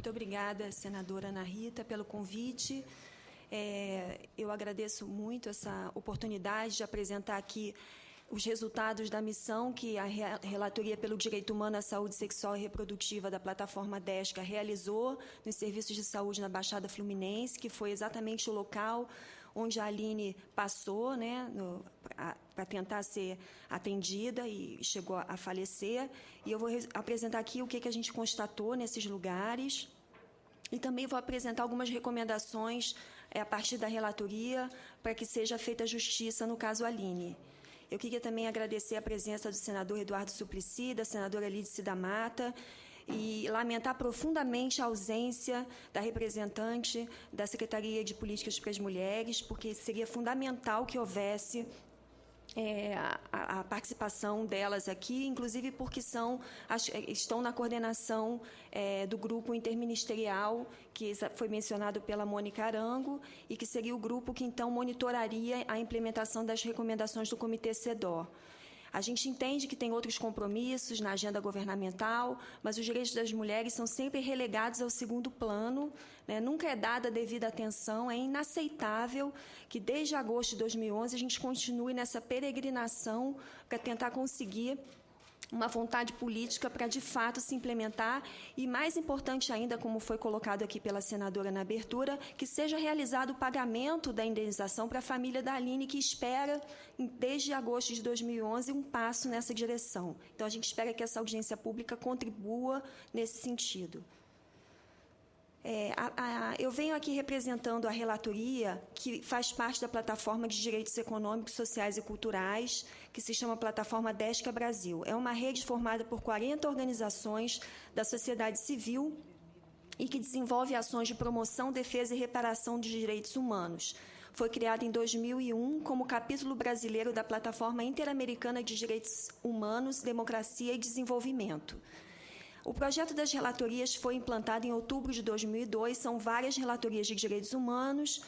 Muito obrigada, senadora Ana Rita, pelo convite. Eu agradeço muito essa oportunidade de apresentar aqui os resultados da missão que a Relatoria pelo Direito Humano à Saúde Sexual e Reprodutiva da plataforma DESCA realizou nos serviços de saúde na Baixada Fluminense, que foi exatamente o local onde a Aline passou, né, para tentar ser atendida e chegou a falecer. E eu vou apresentar aqui o que a gente constatou nesses lugares. E também vou apresentar algumas recomendações a partir da relatoria para que seja feita justiça no caso Aline. Eu queria também agradecer a presença do senador Eduardo Suplicy, da senadora Lídice da Mata, e lamentar profundamente a ausência da representante da Secretaria de Políticas para as Mulheres, porque seria fundamental que houvesse a participação delas aqui, inclusive porque estão na coordenação do grupo interministerial, que foi mencionado pela Mônica Arango, e que seria o grupo que, então, monitoraria a implementação das recomendações do Comitê CEDAW. A gente entende que tem outros compromissos na agenda governamental, mas os direitos das mulheres são sempre relegados ao segundo plano, né? Nunca é dada a devida atenção. É inaceitável que, desde agosto de 2011, a gente continue nessa peregrinação para tentar conseguir uma vontade política para, de fato, se implementar e, mais importante ainda, como foi colocado aqui pela senadora na abertura, que seja realizado o pagamento da indenização para a família da Aline, que espera, desde agosto de 2011, um passo nessa direção. Então, a gente espera que essa audiência pública contribua nesse sentido. Eu venho aqui representando a relatoria, que faz parte da plataforma de direitos econômicos, sociais e culturais, que se chama Plataforma DESCA Brasil. É uma rede formada por 40 organizações da sociedade civil e que desenvolve ações de promoção, defesa e reparação dos direitos humanos. Foi criada em 2001 como capítulo brasileiro da Plataforma Interamericana de Direitos Humanos, Democracia e Desenvolvimento. O projeto das relatorias foi implantado em outubro de 2002, são várias relatorias de direitos humanos,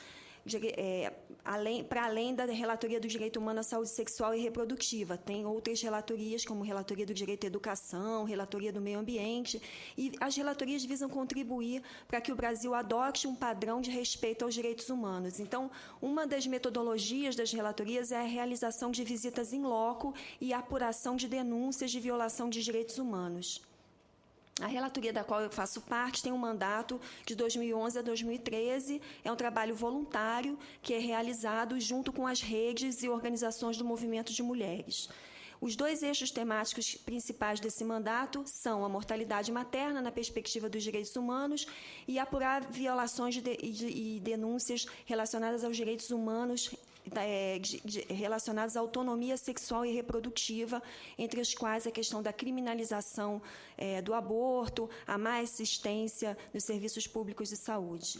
para além da relatoria do direito humano à saúde sexual e reprodutiva. Tem outras relatorias, como relatoria do direito à educação, relatoria do meio ambiente, e as relatorias visam contribuir para que o Brasil adote um padrão de respeito aos direitos humanos. Então, uma das metodologias das relatorias é a realização de visitas in loco e a apuração de denúncias de violação de direitos humanos. A relatoria da qual eu faço parte tem um mandato de 2011 a 2013, é um trabalho voluntário que é realizado junto com as redes e organizações do movimento de mulheres. Os dois eixos temáticos principais desse mandato são a mortalidade materna na perspectiva dos direitos humanos e apurar violações e denúncias relacionadas aos direitos humanos relacionadas à autonomia sexual e reprodutiva, entre as quais a questão da criminalização do aborto, a má assistência nos serviços públicos de saúde.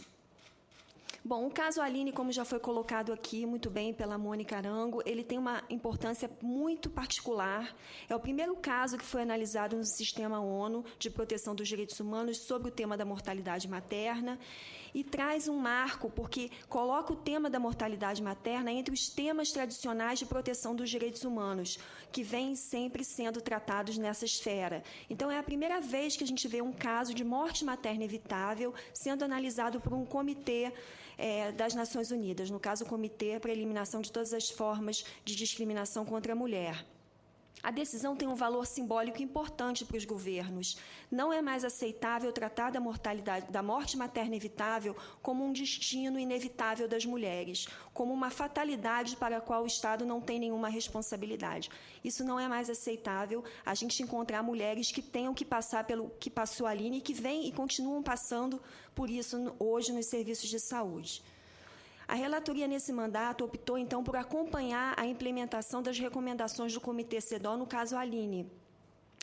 Bom, o caso Aline, como já foi colocado aqui muito bem pela Mônica Arango, ele tem uma importância muito particular. É o primeiro caso que foi analisado no Sistema ONU de Proteção dos Direitos Humanos sobre o tema da mortalidade materna e traz um marco, porque coloca o tema da mortalidade materna entre os temas tradicionais de proteção dos direitos humanos, que vêm sempre sendo tratados nessa esfera. Então, é a primeira vez que a gente vê um caso de morte materna evitável sendo analisado por um comitê das Nações Unidas, no caso, o Comitê para a Eliminação de Todas as Formas de Discriminação contra a Mulher. A decisão tem um valor simbólico importante para os governos. Não é mais aceitável tratar da morte materna evitável como um destino inevitável das mulheres, como uma fatalidade para a qual o Estado não tem nenhuma responsabilidade. Isso não é mais aceitável, a gente encontrar mulheres que tenham que passar pelo que passou a Aline e que vêm e continuam passando por isso hoje nos serviços de saúde. A relatoria, nesse mandato, optou, então, por acompanhar a implementação das recomendações do Comitê CEDAW, no caso Aline,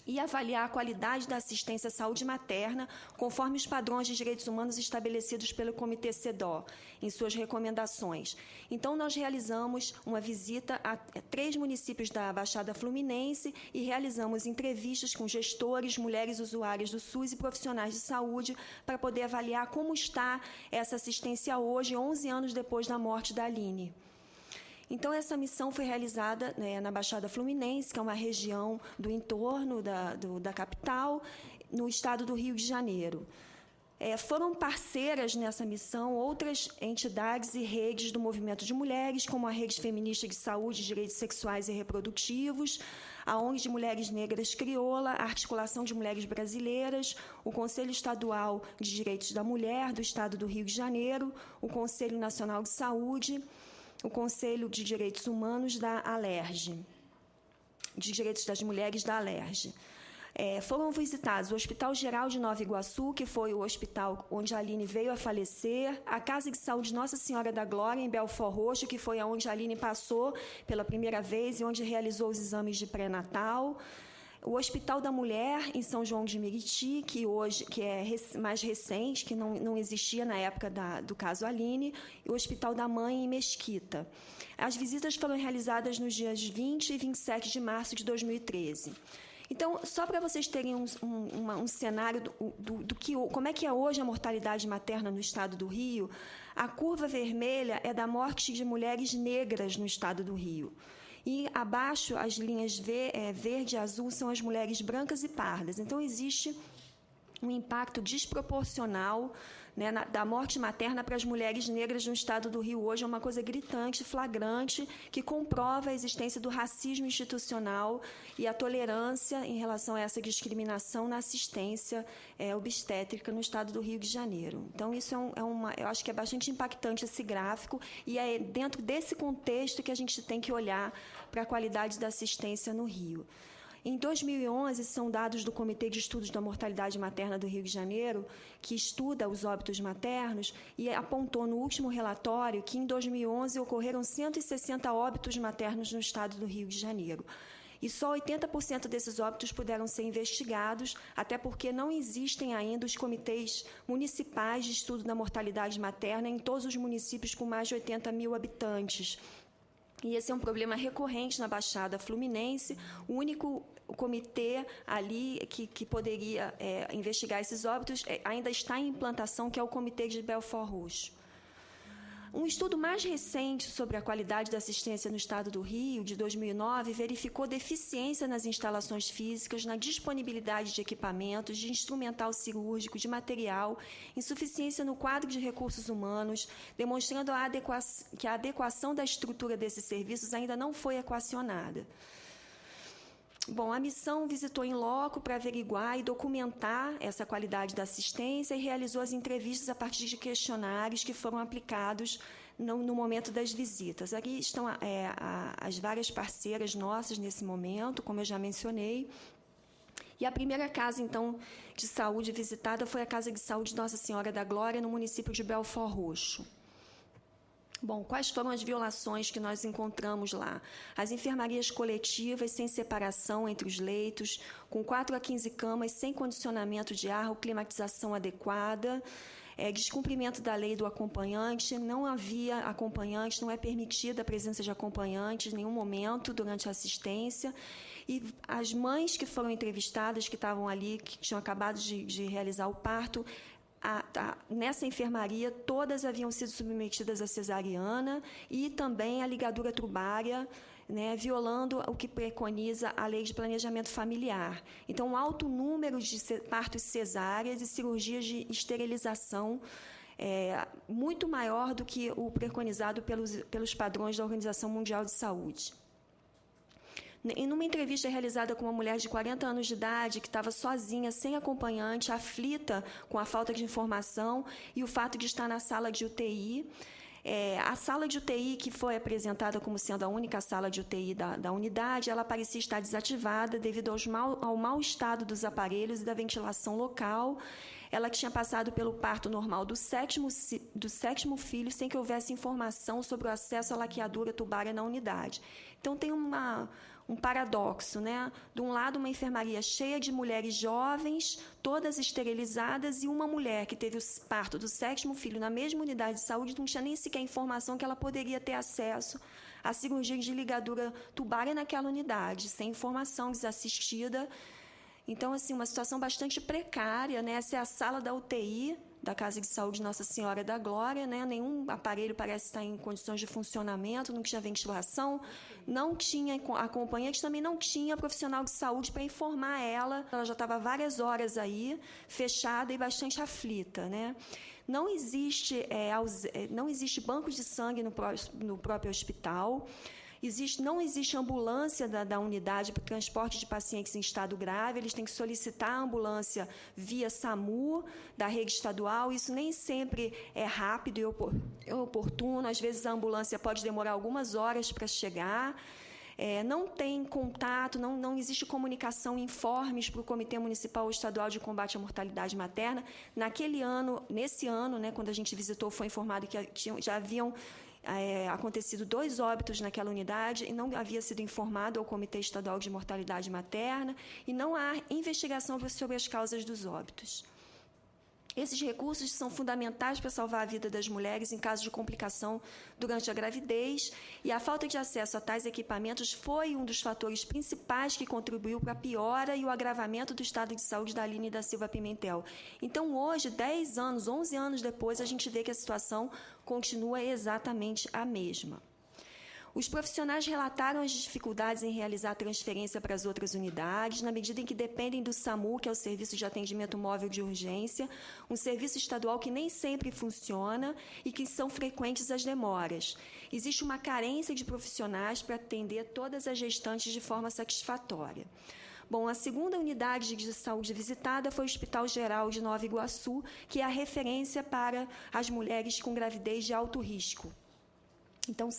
e avaliar a qualidade da assistência à saúde materna conforme os padrões de direitos humanos estabelecidos pelo Comitê CEDAW, em suas recomendações. Então, nós realizamos uma visita a 3 municípios da Baixada Fluminense e realizamos entrevistas com gestores, mulheres usuárias do SUS e profissionais de saúde para poder avaliar como está essa assistência hoje, 11 anos depois da morte da Aline. Então, essa missão foi realizada na Baixada Fluminense, que é uma região do entorno da capital, no estado do Rio de Janeiro. Foram parceiras nessa missão outras entidades e redes do movimento de mulheres, como a Rede Feminista de Saúde e Direitos Sexuais e Reprodutivos, a ONG de Mulheres Negras Crioula, a Articulação de Mulheres Brasileiras, o Conselho Estadual de Direitos da Mulher do Estado do Rio de Janeiro, o Conselho Nacional de Saúde, o Conselho de Direitos Humanos da ALERJ, de Direitos das Mulheres da ALERJ. Foram visitados o Hospital Geral de Nova Iguaçu, que foi o hospital onde a Aline veio a falecer, a Casa de Saúde Nossa Senhora da Glória, em Belford Roxo, que foi onde a Aline passou pela primeira vez e onde realizou os exames de pré-natal, o Hospital da Mulher, em São João de Meriti, que é mais recente, que não existia na época do caso Aline, e o Hospital da Mãe, em Mesquita. As visitas foram realizadas nos dias 20 e 27 de março de 2013. Então, só para vocês terem um cenário como é que é hoje a mortalidade materna no estado do Rio, a curva vermelha é da morte de mulheres negras no estado do Rio. E abaixo, as linhas verde e azul são as mulheres brancas e pardas. Então, existe um impacto desproporcional, né, da morte materna para as mulheres negras no estado do Rio hoje é uma coisa gritante, flagrante, que comprova a existência do racismo institucional e a tolerância em relação a essa discriminação na assistência obstétrica no estado do Rio de Janeiro. Então, isso eu acho que é bastante impactante esse gráfico, e é dentro desse contexto que a gente tem que olhar para a qualidade da assistência no Rio. Em 2011, são dados do Comitê de Estudos da Mortalidade Materna do Rio de Janeiro, que estuda os óbitos maternos, e apontou no último relatório que, em 2011, ocorreram 160 óbitos maternos no estado do Rio de Janeiro. E só 80% desses óbitos puderam ser investigados, até porque não existem ainda os comitês municipais de estudo da mortalidade materna em todos os municípios com mais de 80 mil habitantes. E esse é um problema recorrente na Baixada Fluminense. O único comitê ali que poderia investigar esses óbitos ainda está em implantação, que é o Comitê de Belford Roxo. Um estudo mais recente sobre a qualidade da assistência no estado do Rio, de 2009, verificou deficiência nas instalações físicas, na disponibilidade de equipamentos, de instrumental cirúrgico, de material, insuficiência no quadro de recursos humanos, demonstrando que a adequação da estrutura desses serviços ainda não foi equacionada. Bom, a missão visitou em loco para averiguar e documentar essa qualidade da assistência e realizou as entrevistas a partir de questionários que foram aplicados no momento das visitas. Aqui estão as várias parceiras nossas nesse momento, como eu já mencionei. E a primeira casa, então, de saúde visitada foi a Casa de Saúde Nossa Senhora da Glória, no município de Belford Roxo. Bom, quais foram as violações que nós encontramos lá? As enfermarias coletivas sem separação entre os leitos, com 4 a 15 camas, sem condicionamento de ar ou climatização adequada, descumprimento da lei do acompanhante, não havia acompanhante, não é permitida a presença de acompanhantes em nenhum momento durante a assistência. E as mães que foram entrevistadas, que estavam ali, que tinham acabado de realizar o parto, nessa enfermaria, todas haviam sido submetidas à cesariana e também à ligadura tubária, né, violando o que preconiza a lei de planejamento familiar. Então, um alto número de partos cesáreas e cirurgias de esterilização muito maior do que o preconizado pelos padrões da Organização Mundial de Saúde. Em uma entrevista realizada com uma mulher de 40 anos de idade, que estava sozinha, sem acompanhante, aflita com a falta de informação e o fato de estar na sala de UTI. A sala de UTI, que foi apresentada como sendo a única sala de UTI da unidade, ela parecia estar desativada devido ao mau estado dos aparelhos e da ventilação local. Ela tinha passado pelo parto normal do sétimo filho, sem que houvesse informação sobre o acesso à laqueadura tubária na unidade. Então, tem um paradoxo, né? De um lado, uma enfermaria cheia de mulheres jovens, todas esterilizadas, e uma mulher que teve o parto do 7º filho na mesma unidade de saúde, não tinha nem sequer informação que ela poderia ter acesso à cirurgia de ligadura tubária naquela unidade, sem informação, desassistida. Então, assim, uma situação bastante precária, né? Essa é a sala da UTI da Casa de Saúde Nossa Senhora da Glória, né? Nenhum aparelho parece estar em condições de funcionamento, não tinha ventilação, não tinha acompanhante, também não tinha profissional de saúde para informar ela. Ela já estava várias horas aí, fechada e bastante aflita, né? Não existe banco de sangue no próprio hospital. Não existe ambulância da unidade para transporte de pacientes em estado grave, eles têm que solicitar a ambulância via SAMU, da rede estadual, isso nem sempre é rápido e oportuno, às vezes a ambulância pode demorar algumas horas para chegar, não tem contato, não existe comunicação, informes para o Comitê Municipal ou Estadual de Combate à Mortalidade Materna. Nesse ano, né, quando a gente visitou, foi informado que já haviam acontecido 2 óbitos naquela unidade e não havia sido informado ao Comitê Estadual de Mortalidade Materna e não há investigação sobre as causas dos óbitos. Esses recursos são fundamentais para salvar a vida das mulheres em caso de complicação durante a gravidez e a falta de acesso a tais equipamentos foi um dos fatores principais que contribuiu para a piora e o agravamento do estado de saúde da Aline da Silva Pimentel. Então, hoje, 10 anos, 11 anos depois, a gente vê que a situação continua exatamente a mesma. Os profissionais relataram as dificuldades em realizar a transferência para as outras unidades, na medida em que dependem do SAMU, que é o Serviço de Atendimento Móvel de Urgência, um serviço estadual que nem sempre funciona e que são frequentes as demoras. Existe uma carência de profissionais para atender todas as gestantes de forma satisfatória. Bom, a segunda unidade de saúde visitada foi o Hospital Geral de Nova Iguaçu, que é a referência para as mulheres com gravidez de alto risco. Então,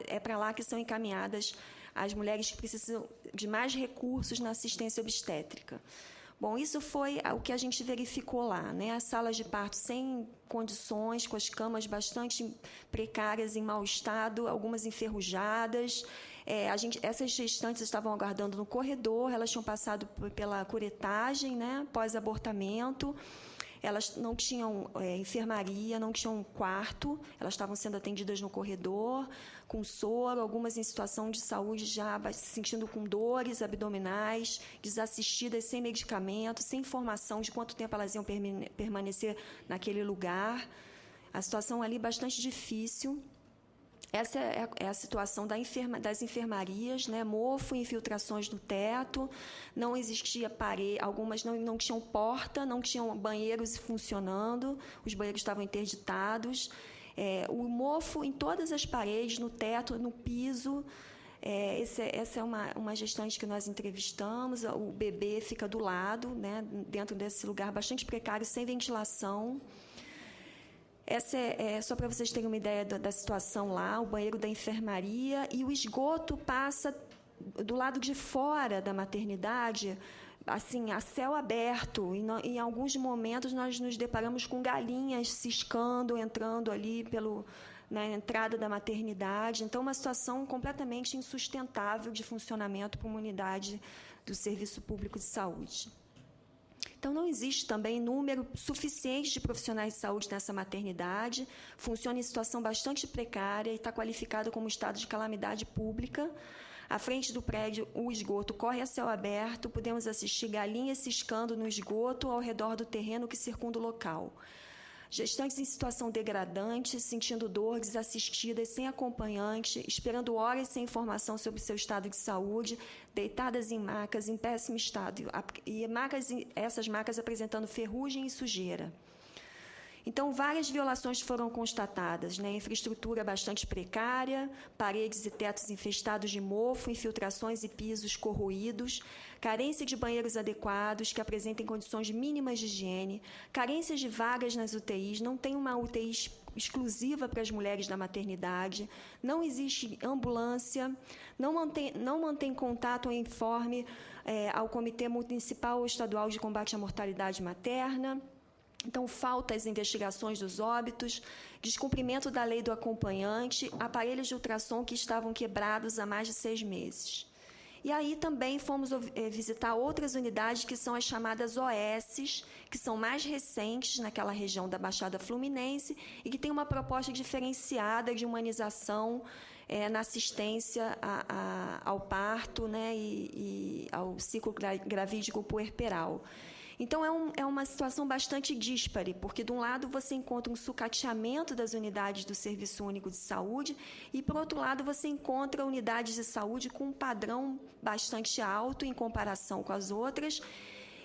é para lá que são encaminhadas as mulheres que precisam de mais recursos na assistência obstétrica. Bom, isso foi o que a gente verificou lá, né? As salas de parto sem condições, com as camas bastante precárias, em mau estado, algumas enferrujadas. Essas gestantes estavam aguardando no corredor, elas tinham passado pela curetagem, né? Pós-abortamento. Elas não tinham enfermaria, não tinham quarto, elas estavam sendo atendidas no corredor, com soro, algumas em situação de saúde já se sentindo com dores abdominais, desassistidas, sem medicamento, sem informação de quanto tempo elas iam permanecer naquele lugar. A situação ali bastante difícil. Essa é a situação das enfermarias, né? Mofo, infiltrações no teto, não existia parede, algumas não tinham porta, não tinham banheiros funcionando, os banheiros estavam interditados, o mofo em todas as paredes, no teto, no piso. Essa é uma gestante que nós entrevistamos, o bebê fica do lado, né? Dentro desse lugar bastante precário, sem ventilação. Essa só para vocês terem uma ideia da situação lá, o banheiro da enfermaria, e o esgoto passa do lado de fora da maternidade, assim, a céu aberto. Em alguns momentos nós nos deparamos com galinhas ciscando, entrando ali na entrada da maternidade. Então, uma situação completamente insustentável de funcionamento para uma unidade do Serviço Público de Saúde. Então, não existe também número suficiente de profissionais de saúde nessa maternidade, funciona em situação bastante precária e está qualificado como estado de calamidade pública. À frente do prédio, o esgoto corre a céu aberto, podemos assistir galinhas ciscando no esgoto ao redor do terreno que circunda o local. Gestantes em situação degradante, sentindo dor, desassistidas, sem acompanhante, esperando horas sem informação sobre seu estado de saúde, deitadas em macas, em péssimo estado, e essas macas apresentando ferrugem e sujeira. Então, várias violações foram constatadas, né? Infraestrutura bastante precária, paredes e tetos infestados de mofo, infiltrações e pisos corroídos, carência de banheiros adequados que apresentem condições mínimas de higiene, carências de vagas nas UTIs, não tem uma UTI exclusiva para as mulheres da maternidade, não existe ambulância, não mantém contato ou informe ao Comitê Municipal ou Estadual de Combate à Mortalidade Materna. Então, falta as investigações dos óbitos, descumprimento da lei do acompanhante, aparelhos de ultrassom que estavam quebrados há mais de 6 meses. E aí também fomos visitar outras unidades que são as chamadas OSs, que são mais recentes naquela região da Baixada Fluminense e que tem uma proposta diferenciada de humanização na assistência ao parto, né, e ao ciclo gravídico puerperal. Então, é uma situação bastante díspare, porque, de um lado, você encontra um sucateamento das unidades do Serviço Único de Saúde e, por outro lado, você encontra unidades de saúde com um padrão bastante alto em comparação com as outras,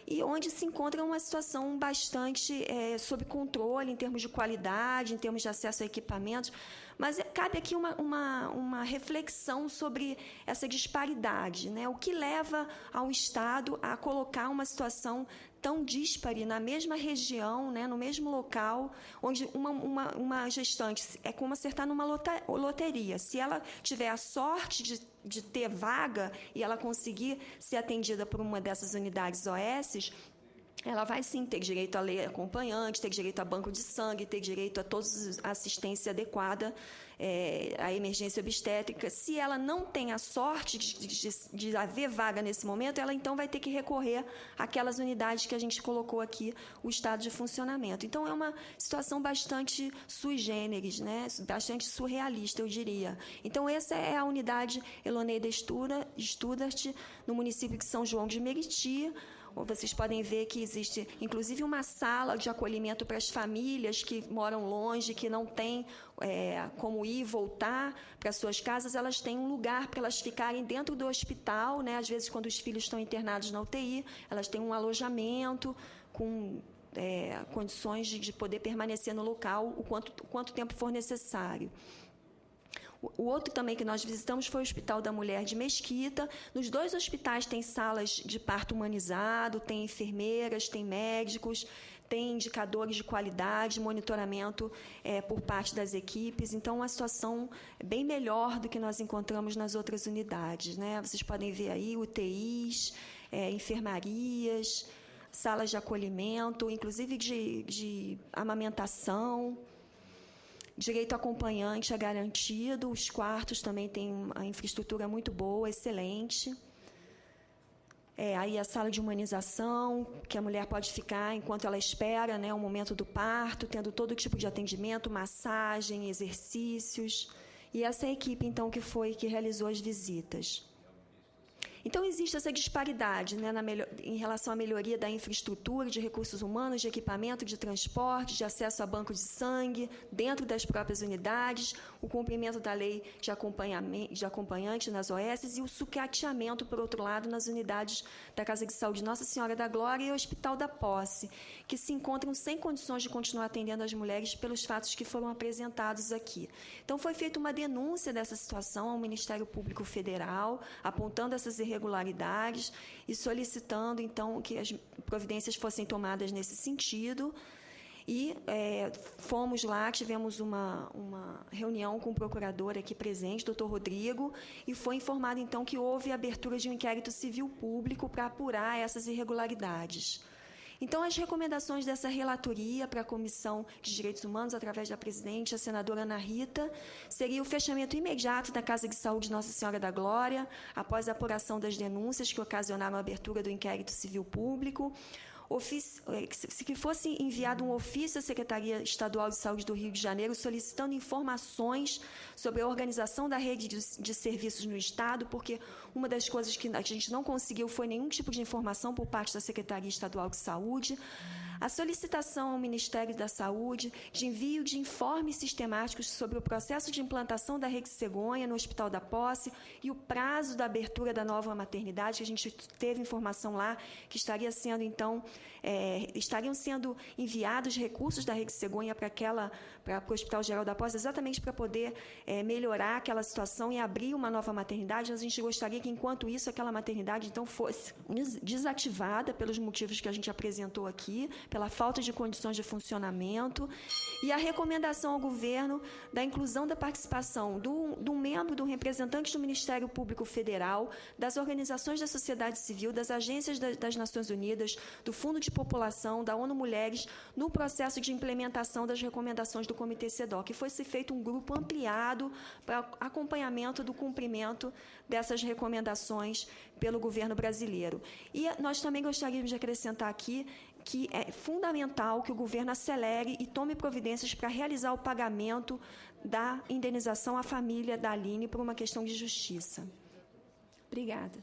e onde se encontra uma situação bastante sob controle em termos de qualidade, em termos de acesso a equipamentos. Mas cabe aqui uma reflexão sobre essa disparidade, né? O que leva ao Estado a colocar uma situação tão díspare na mesma região, né, no mesmo local, onde uma gestante é como acertar numa loteria. Se ela tiver a sorte de ter vaga e ela conseguir ser atendida por uma dessas unidades OS, ela vai sim ter direito a lei acompanhante, ter direito a banco de sangue, ter direito a toda a assistência adequada à emergência obstétrica. Se ela não tem a sorte de haver vaga nesse momento, ela então vai ter que recorrer àquelas unidades que a gente colocou aqui, o estado de funcionamento. Então, é uma situação bastante sui generis, né? Bastante surrealista, eu diria. Então, essa é a unidade Eloneida Studart, no município de São João de Meriti. Vocês podem ver que existe, inclusive, uma sala de acolhimento para as famílias que moram longe, que não têm como ir e voltar para suas casas. Elas têm um lugar para elas ficarem dentro do hospital, né? Às vezes, quando os filhos estão internados na UTI, elas têm um alojamento com condições de poder permanecer no local o quanto tempo for necessário. O outro também que nós visitamos foi o Hospital da Mulher de Mesquita. Nos dois hospitais tem salas de parto humanizado, tem enfermeiras, tem médicos, tem indicadores de qualidade, monitoramento por parte das equipes. Então, uma situação bem melhor do que nós encontramos nas outras unidades, né? Vocês podem ver aí UTIs, enfermarias, salas de acolhimento, inclusive de amamentação. Direito acompanhante é garantido, os quartos também têm uma infraestrutura muito boa, excelente. Aí a sala de humanização, que a mulher pode ficar enquanto ela espera, né, o momento do parto, tendo todo tipo de atendimento, massagem, exercícios. E essa é a equipe, então, que realizou as visitas. Então, existe essa disparidade, né, em relação à melhoria da infraestrutura, de recursos humanos, de equipamento, de transporte, de acesso a banco de sangue, dentro das próprias unidades, o cumprimento da lei de acompanhante nas OS e o sucateamento, por outro lado, nas unidades da Casa de Saúde Nossa Senhora da Glória e o Hospital da Posse, que se encontram sem condições de continuar atendendo as mulheres pelos fatos que foram apresentados aqui. Então, foi feita uma denúncia dessa situação ao Ministério Público Federal, apontando essas irregularidades e solicitando, então, que as providências fossem tomadas nesse sentido. E fomos lá, tivemos uma reunião com o procurador aqui presente, doutor Rodrigo, e foi informado, então, que houve abertura de um inquérito civil público para apurar essas irregularidades. Então, as recomendações dessa relatoria para a Comissão de Direitos Humanos, através da presidente, a senadora Ana Rita, seria o fechamento imediato da Casa de Saúde Nossa Senhora da Glória, após a apuração das denúncias que ocasionaram a abertura do inquérito civil público, que fosse enviado um ofício à Secretaria Estadual de Saúde do Rio de Janeiro solicitando informações sobre a organização da rede de serviços no Estado, porque uma das coisas que a gente não conseguiu foi nenhum tipo de informação por parte da Secretaria Estadual de Saúde. A solicitação ao Ministério da Saúde de envio de informes sistemáticos sobre o processo de implantação da rede cegonha no Hospital da Posse e o prazo da abertura da nova maternidade, que a gente teve informação lá, que estaria sendo, então, estariam sendo enviados recursos da rede cegonha para o Hospital Geral da Posse, exatamente para poder melhorar aquela situação e abrir uma nova maternidade. Mas a gente gostaria que, enquanto isso, aquela maternidade, então, fosse desativada pelos motivos que a gente apresentou aqui, pela falta de condições de funcionamento, E a recomendação ao governo da inclusão da participação do membro, do representante do Ministério Público Federal, das organizações da sociedade civil, das agências das Nações Unidas, do Fundo de População, da ONU Mulheres, no processo de implementação das recomendações do Comitê CEDAW, que fosse feito um grupo ampliado para acompanhamento do cumprimento dessas recomendações pelo governo brasileiro. E nós também gostaríamos de acrescentar aqui que é fundamental que o governo acelere e tome providências para realizar o pagamento da indenização à família da Aline por uma questão de justiça. Obrigada.